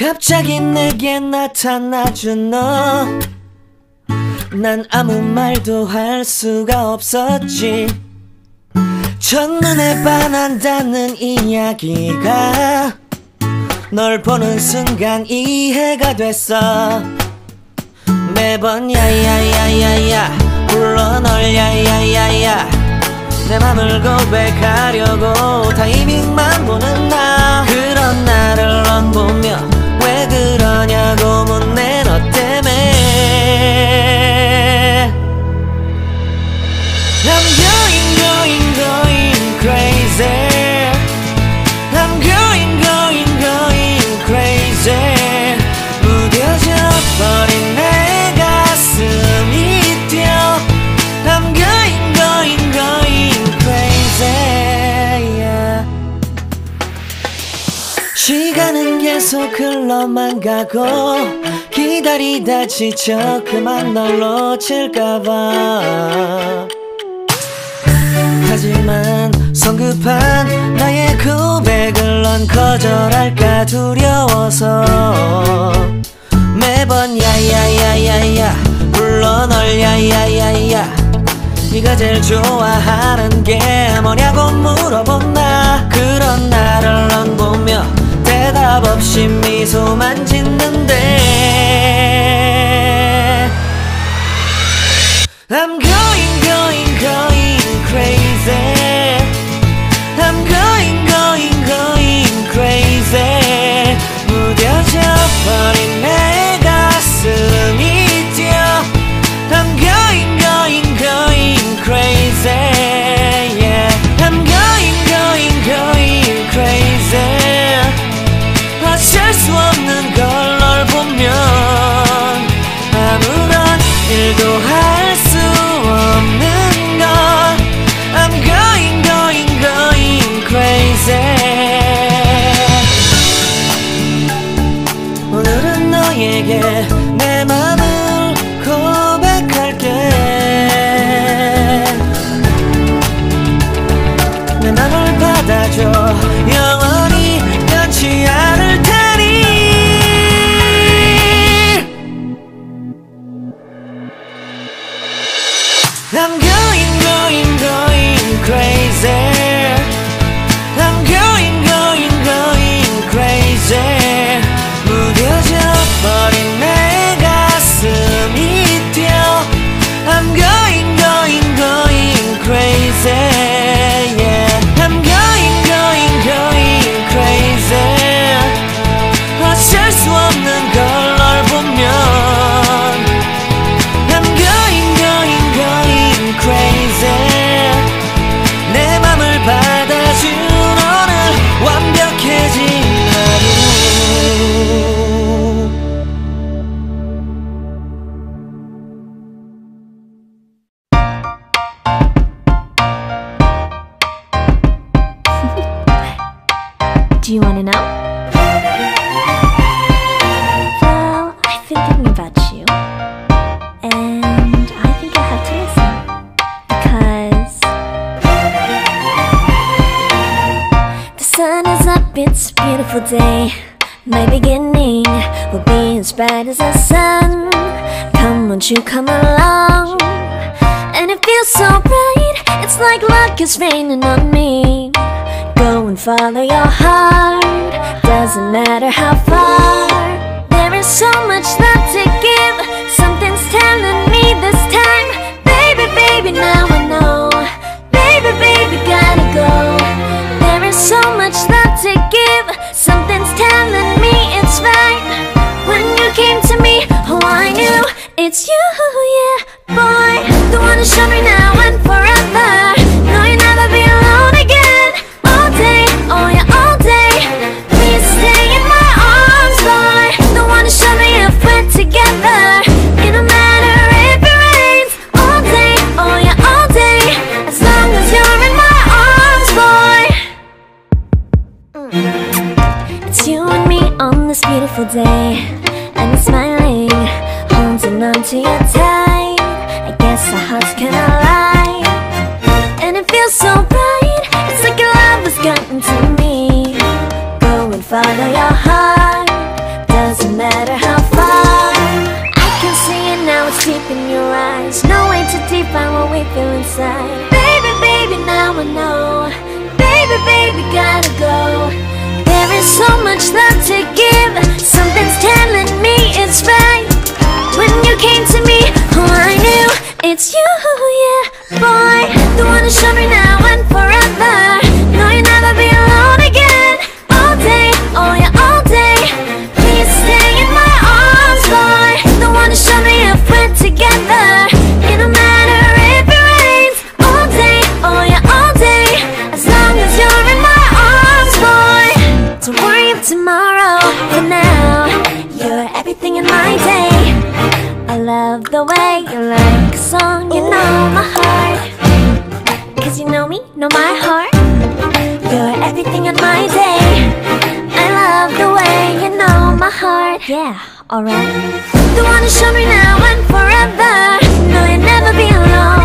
갑자기 내게 나타나준 너, 난 아무 말도 할 수가 없었지. 첫눈에 반한다는 이야기가 널 보는 순간 이해가 됐어. 매번 야야야야야 불러 널 야야야야, 내 맘을 고백하려고 타이밍만 보는 나. 그런 나를 넌 보며 왜 그러냐고 묻네. 너 때문에 I'm going crazy. I'm going crazy. 무뎌져 버린 내 가슴이 뛰어. I'm going crazy, yeah. 시간은 계속 흘러만 가고 기다리다 지쳐 그만 널 놓칠까봐. 하지만 성급한 나의 고백을 넌 거절할까 두려워서 매번 야야야야야 불러 널 야야야야. 네가 제일 좋아하는 게 뭐냐고 물어본 나. 그런 나를 넌 보며 대답 없이 미소만 짓는데 I'm going crazy. I'm going crazy. 무뎌져 버린 내 가슴이 뛰어. I'm going crazy, yeah. I'm going crazy. 어쩔 수 없는 걸 널 보면 아무런 일도 할 수 없는 걸. I'm going crazy. 오늘은 너에게 내 맘을 고백할게. 내 맘을 받아줘. 영원히 변치 않을 테니. I'm going crazy. I'm going crazy. 무뎌져 버린 내 가슴이 뛰어. I'm going crazy, yeah. I'm going crazy. 어쩔 수 없는 걸 널 보면 I'm going crazy. 내 맘을 받아준 오늘 완벽해진 하루. Do you want to know? Well, I've been thinking about you, and I think you'll have to listen, because the sun is up, it's a beautiful day. My beginning will be as bright as the sun. Come, won't you come along? And it feels so bright, it's like luck is raining on me. Go and follow your heart, doesn't matter how far. There is so much love to give, something's telling me this time. Baby, baby, now I know. Baby, baby, gotta go. There is so much love to give, something's telling me it's right. When you came to me, oh I knew it's you, yeah, boy. The one who showed me now and forever. No, you'll never be alone again. All day, oh yeah, all day. Please stay in my arms, boy. The one who showed me if we're together. It don't matter if it rains. All day, oh yeah, all day. As long as you're in my arms, boy. It's you and me on this beautiful day, and I'm smiling, holding on to you tight. I guess our hearts cannot lie, and it feels so bright. It's like your love has gotten to me. Go and follow your heart, feel inside. Baby, baby, now I know. Baby, baby, gotta go. There is so much love to give. Something's telling me it's right. When you came to me, oh, I knew it's you, yeah, boy. The one to show me now and forever. No, you'll never be alone again. All day, oh yeah, all day. Please stay in my arms, boy. The one to show me if we're together. It don't matter if it rains. All day, oh yeah, all day. As long as you're in my arms, boy. Don't worry of tomorrow. For now, you're everything in my day. I love the way you like a song. You know my heart. Cause you know me, know my heart. You're everything in my day. I love the way you know my heart. Yeah, alright. The one to show me now and forever. No, you'll never be alone.